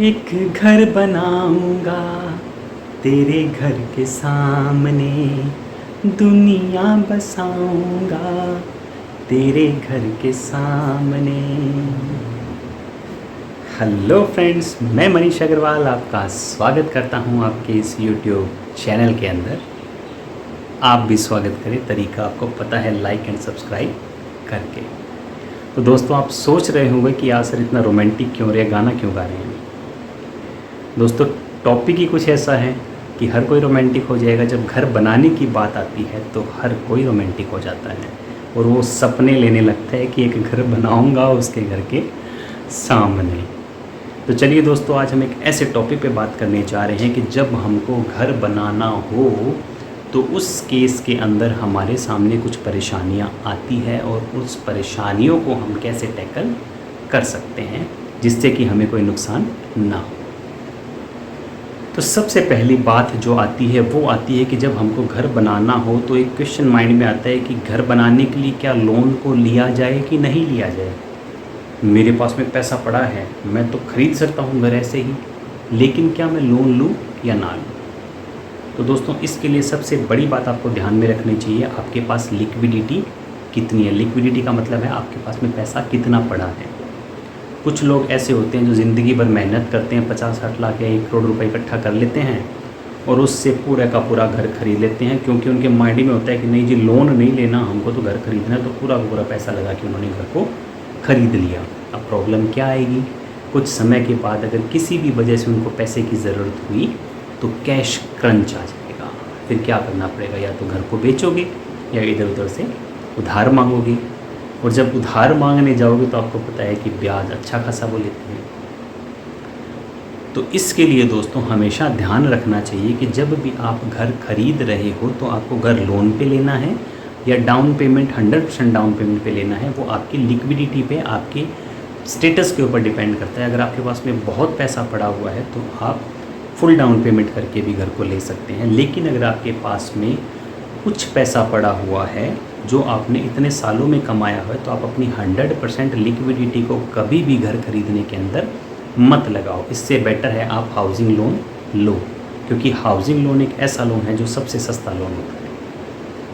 एक घर बनाऊंगा तेरे घर के सामने, दुनिया बसाऊंगा तेरे घर के सामने। हेलो फ्रेंड्स, मैं मनीष अग्रवाल आपका स्वागत करता हूं आपके इस यूट्यूब चैनल के अंदर। आप भी स्वागत करें, तरीका आपको पता है, लाइक एंड सब्सक्राइब करके। तो दोस्तों, आप सोच रहे होंगे कि यार सर इतना रोमांटिक क्यों रहे, गाना क्यों गा रहे हैं। दोस्तों, टॉपिक ही कुछ ऐसा है कि हर कोई रोमांटिक हो जाएगा। जब घर बनाने की बात आती है तो हर कोई रोमांटिक हो जाता है और वो सपने लेने लगता है कि एक घर बनाऊंगा उसके घर के सामने। तो चलिए दोस्तों, आज हम एक ऐसे टॉपिक पे बात करने जा रहे हैं कि जब हमको घर बनाना हो तो उस केस के अंदर हमारे सामने कुछ परेशानियां आती है और उस परेशानियों को हम कैसे टैकल कर सकते हैं जिससे कि हमें कोई नुकसान ना हो। तो सबसे पहली बात जो आती है वो आती है कि जब हमको घर बनाना हो तो एक क्वेश्चन माइंड में आता है कि घर बनाने के लिए क्या लोन को लिया जाए कि नहीं लिया जाए। मेरे पास में पैसा पड़ा है, मैं तो खरीद सकता हूँ घर ऐसे ही, लेकिन क्या मैं लोन लूँ या ना लूँ। तो दोस्तों, इसके लिए सबसे बड़ी बात आपको ध्यान में रखनी चाहिए, आपके पास लिक्विडिटी कितनी है। लिक्विडिटी का मतलब है आपके पास में पैसा कितना पड़ा है। कुछ लोग ऐसे होते हैं जो ज़िंदगी भर मेहनत करते हैं, 50-60 लाख या 1 करोड़ रुपए इकट्ठा कर लेते हैं और उससे पूरा का पूरा घर खरीद लेते हैं, क्योंकि उनके माइंड में होता है कि नहीं जी, लोन नहीं लेना, हमको तो घर खरीदना है। तो पूरा का पूरा पैसा लगा के उन्होंने घर को खरीद लिया। अब प्रॉब्लम क्या आएगी, कुछ समय के बाद अगर किसी भी वजह से उनको पैसे की ज़रूरत हुई तो कैश क्रंच आ जाएगा। फिर क्या करना पड़ेगा, या तो घर को बेचोगे या इधर उधर से उधार मांगोगे, और जब उधार मांगने जाओगे तो आपको पता है कि ब्याज अच्छा खासा वो लेते हैं। तो इसके लिए दोस्तों हमेशा ध्यान रखना चाहिए कि जब भी आप घर खरीद रहे हो तो आपको घर लोन पे लेना है या डाउन पेमेंट 100% डाउन पेमेंट पे लेना है। वो आपकी लिक्विडिटी पे, आपके स्टेटस के ऊपर डिपेंड करता है। अगर आपके पास में बहुत पैसा पड़ा हुआ है तो आप फुल डाउन पेमेंट करके भी घर को ले सकते हैं, लेकिन अगर आपके पास में कुछ पैसा पड़ा हुआ है जो आपने इतने सालों में कमाया है तो आप अपनी 100% लिक्विडिटी को कभी भी घर खरीदने के अंदर मत लगाओ। इससे बेटर है आप हाउसिंग लोन लो, क्योंकि हाउसिंग लोन एक ऐसा लोन है जो सबसे सस्ता लोन होता है।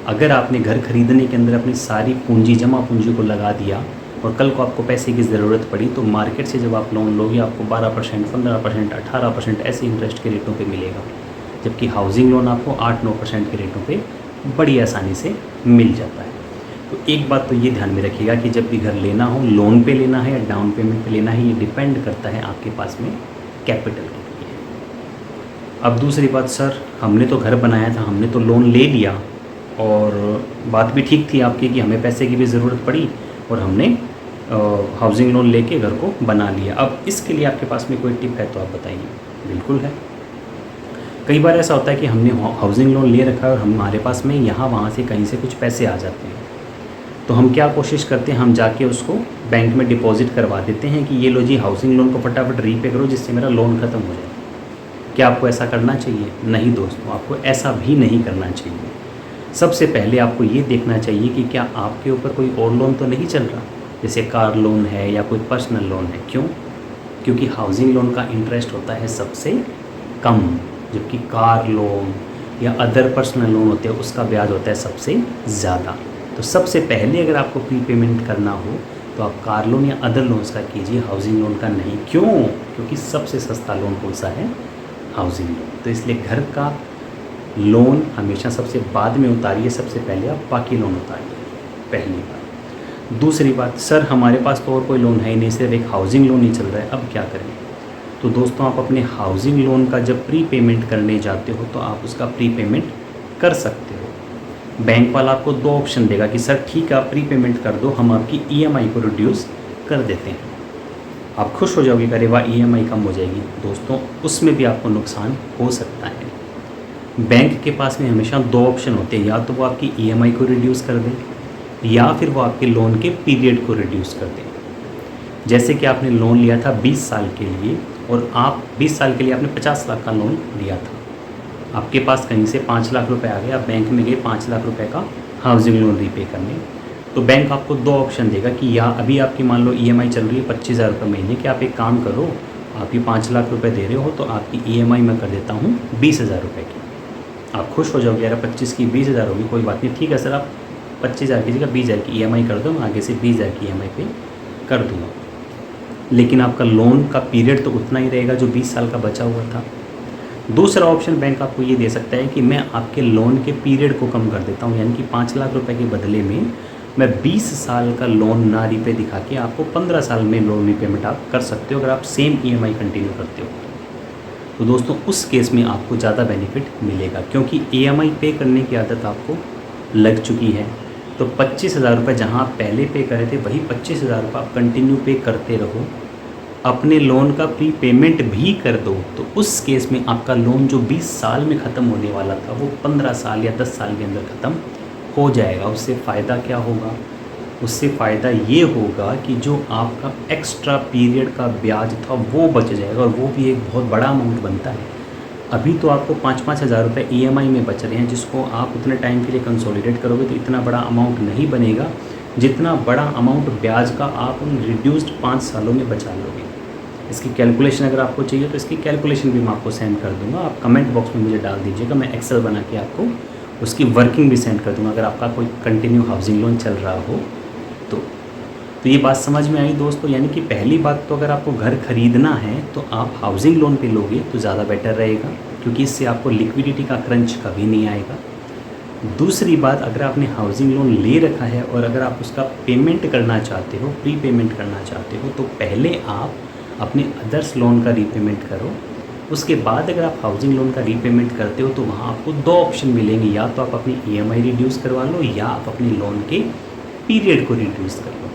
अगर आपने घर खरीदने के अंदर अपनी सारी पूंजी, जमा पूंजी को लगा दिया और कल को आपको पैसे की ज़रूरत पड़ी तो मार्केट से जब आप लोन लोगे आपको 12%, 15%, 18% ऐसे इंटरेस्ट के रेटों पे मिलेगा, जबकि हाउसिंग लोन आपको 8-9% के रेटों पे बड़ी आसानी से मिल जाता है। तो एक बात तो ये ध्यान में रखिएगा कि जब भी घर लेना हो, लोन पे लेना है या डाउन पेमेंट पे लेना है, ये डिपेंड करता है आपके पास में कैपिटल कितनी है। अब दूसरी बात, सर हमने तो घर बनाया था, हमने तो लोन ले लिया और बात भी ठीक थी आपकी कि हमें पैसे की भी ज़रूरत पड़ी और हमने हाउसिंग लोन लेके घर को बना लिया। अब इसके लिए आपके पास में कोई टिप है तो आप बताइए। बिल्कुल है। कई बार ऐसा होता है कि हमने हाउसिंग लोन ले रखा है और हमारे पास में यहाँ वहाँ से कहीं से कुछ पैसे आ जाते हैं, तो हम क्या कोशिश करते हैं, हम जाके उसको बैंक में डिपॉजिट करवा देते हैं कि ये लो जी, हाउसिंग लोन को फटाफट रीपे करो जिससे मेरा लोन ख़त्म हो जाए। क्या आपको ऐसा करना चाहिए? नहीं दोस्तों, आपको ऐसा भी नहीं करना चाहिए। सबसे पहले आपको ये देखना चाहिए कि क्या आपके ऊपर कोई और लोन तो नहीं चल रहा, जैसे कार लोन है या कोई पर्सनल लोन है। क्यों? क्योंकि हाउसिंग लोन का इंटरेस्ट होता है सबसे कम, जबकि कार लोन या अदर पर्सनल लोन होते हैं उसका ब्याज होता है सबसे ज़्यादा। तो सबसे पहले अगर आपको प्री पेमेंट करना हो तो आप कार लोन या अदर लोन्स का कीजिए, हाउसिंग लोन का नहीं। क्यों? क्योंकि सबसे सस्ता लोन कौन सा है? Housing loan. तो इसलिए घर का लोन हमेशा सबसे बाद में उतारिए, सबसे पहले आप बाकी लोन उतारिए, पहली बात। दूसरी बात, सर हमारे पास तो और कोई लोन है ही नहीं, सिर्फ एक हाउसिंग लोन ही चल रहा है, अब क्या करें? तो दोस्तों, आप अपने हाउसिंग लोन का जब प्री पेमेंट करने जाते हो तो आप उसका प्री पेमेंट कर सकते हो। बैंक वाला आपको 2 ऑप्शन देगा कि सर ठीक है, आप प्री पेमेंट कर दो, हम आपकी ईएमआई को रिड्यूस कर देते हैं। आप खुश हो जाओगे, अरे वाह ईएमआई कम हो जाएगी। दोस्तों, उसमें भी आपको नुकसान हो सकता है। बैंक के पास में हमेशा 2 ऑप्शन होते हैं, या तो वो आपकी ईएमआई को रिड्यूस कर दें या फिर वो आपके लोन के पीरियड को रिड्यूस कर दें। जैसे कि आपने लोन लिया था 20 साल के लिए और आप 20 साल के लिए आपने 50 लाख का लोन लिया था, आपके पास कहीं से 5 लाख रुपए आ गए, आप बैंक में गए 5 लाख रुपए का हाउसिंग लोन रीपे करने, तो बैंक आपको 2 ऑप्शन देगा कि या अभी आपकी मान लो ईएमआई चल रही है 25,000 रुपये महीने, कि आप एक काम करो, आप ये 5 लाख रुपए दे रहे हो तो आपकी EMI मैं कर देता हूँ 20,000 रुपये की। आप खुश हो जाओगे, यार 25 की 20,000 होगी, कोई बात नहीं, ठीक है सर आप 25,000 की जगह 20,000 की EMI कर दो, मैं आगे से 20,000 की EMI पे कर दूँगा। लेकिन आपका लोन का पीरियड तो उतना ही रहेगा जो 20 साल का बचा हुआ था। दूसरा ऑप्शन बैंक आपको ये दे सकता है कि मैं आपके लोन के पीरियड को कम कर देता हूँ, यानी कि 5 लाख रुपए के बदले में मैं 20 साल का लोन ना रीपे दिखा के आपको 15 साल में लोन रीपेमेंट आप कर सकते हो, अगर आप सेम EMI कंटिन्यू करते हो। तो दोस्तों उस केस में आपको ज़्यादा बेनिफिट मिलेगा, क्योंकि EMI पे करने की आदत आपको लग चुकी है। तो 25,000 रुपये जहाँ आप पहले पे करे थे वही 25,000 रुपये आप कंटिन्यू पे करते रहो, अपने लोन का प्री पेमेंट भी कर दो, तो उस केस में आपका लोन जो 20 साल में ख़त्म होने वाला था वो 15 साल या 10 साल के अंदर ख़त्म हो जाएगा। उससे फ़ायदा क्या होगा? उससे फ़ायदा ये होगा कि जो आपका एक्स्ट्रा पीरियड का ब्याज था वो बच जाएगा, और वो भी एक बहुत बड़ा अमाउंट बनता है। अभी तो आपको 5-5 हज़ार रुपये EMI में बच रहे हैं, जिसको आप उतने टाइम के लिए कंसोलिडेट करोगे तो इतना बड़ा अमाउंट नहीं बनेगा जितना बड़ा अमाउंट ब्याज का आप उन रिड्यूस्ड 5 सालों में बचा लोगे। इसकी कैलकुलेशन अगर आपको चाहिए तो इसकी कैलकुलेशन भी मैं आपको सेंड कर दूंगा, आप कमेंट बॉक्स में मुझे डाल दीजिएगा, मैं एक्सेल बना के आपको उसकी वर्किंग भी सेंड कर दूंगा, अगर आपका कोई कंटिन्यू हाउसिंग लोन चल रहा हो तो ये बात समझ में आई दोस्तों। यानी कि पहली बात तो अगर आपको घर खरीदना है तो आप हाउसिंग लोन पे लोगे तो ज़्यादा बेटर रहेगा, क्योंकि इससे आपको लिक्विडिटी का क्रंच कभी नहीं आएगा। दूसरी बात, अगर आपने हाउसिंग लोन ले रखा है और अगर आप उसका पेमेंट करना चाहते हो, प्री पेमेंट करना चाहते हो, तो पहले आप अपने अदर्स लोन का रीपेमेंट करो। उसके बाद अगर आप हाउसिंग लोन का रीपेमेंट करते हो तो वहाँ आपको 2 ऑप्शन मिलेंगे, या तो आप अपनी EMI रिड्यूस करवा लो या आप अपने लोन के पीरियड को रिड्यूस कर लो।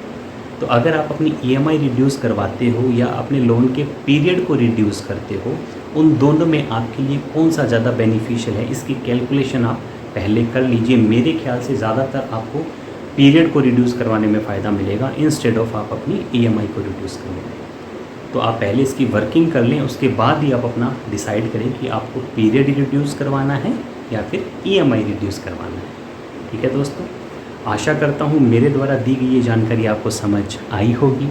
तो अगर आप अपनी EMI रिड्यूस करवाते हो या अपने लोन के पीरियड को रिड्यूस करते हो, उन दोनों में आपके लिए कौन सा ज़्यादा बेनिफिशियल है, इसकी कैलकुलेशन आप पहले कर लीजिए। मेरे ख्याल से ज़्यादातर आपको पीरियड को रिड्यूस करवाने में फ़ायदा मिलेगा इंस्टेड ऑफ आप अपनी EMI को रिड्यूस करने में। तो आप पहले इसकी वर्किंग कर लें, उसके बाद ही आप अपना डिसाइड करें कि आपको पीरियड रिड्यूस करवाना है या फिर EMI रिड्यूस करवाना है। ठीक है दोस्तों, आशा करता हूँ मेरे द्वारा दी गई ये जानकारी आपको समझ आई होगी।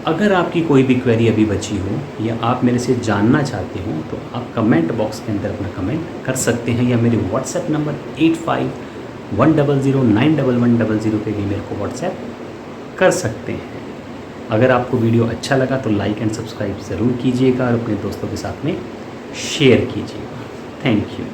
अगर आपकी कोई भी क्वेरी अभी बची हो या आप मेरे से जानना चाहते हो तो आप कमेंट बॉक्स के अंदर अपना कमेंट कर सकते हैं, या मेरे व्हाट्सएप नंबर 8510091100 पे भी मेरे को व्हाट्सएप कर सकते हैं। अगर आपको वीडियो अच्छा लगा तो लाइक एंड सब्सक्राइब ज़रूर कीजिएगा और अपने दोस्तों के साथ में शेयर कीजिएगा। Thank you.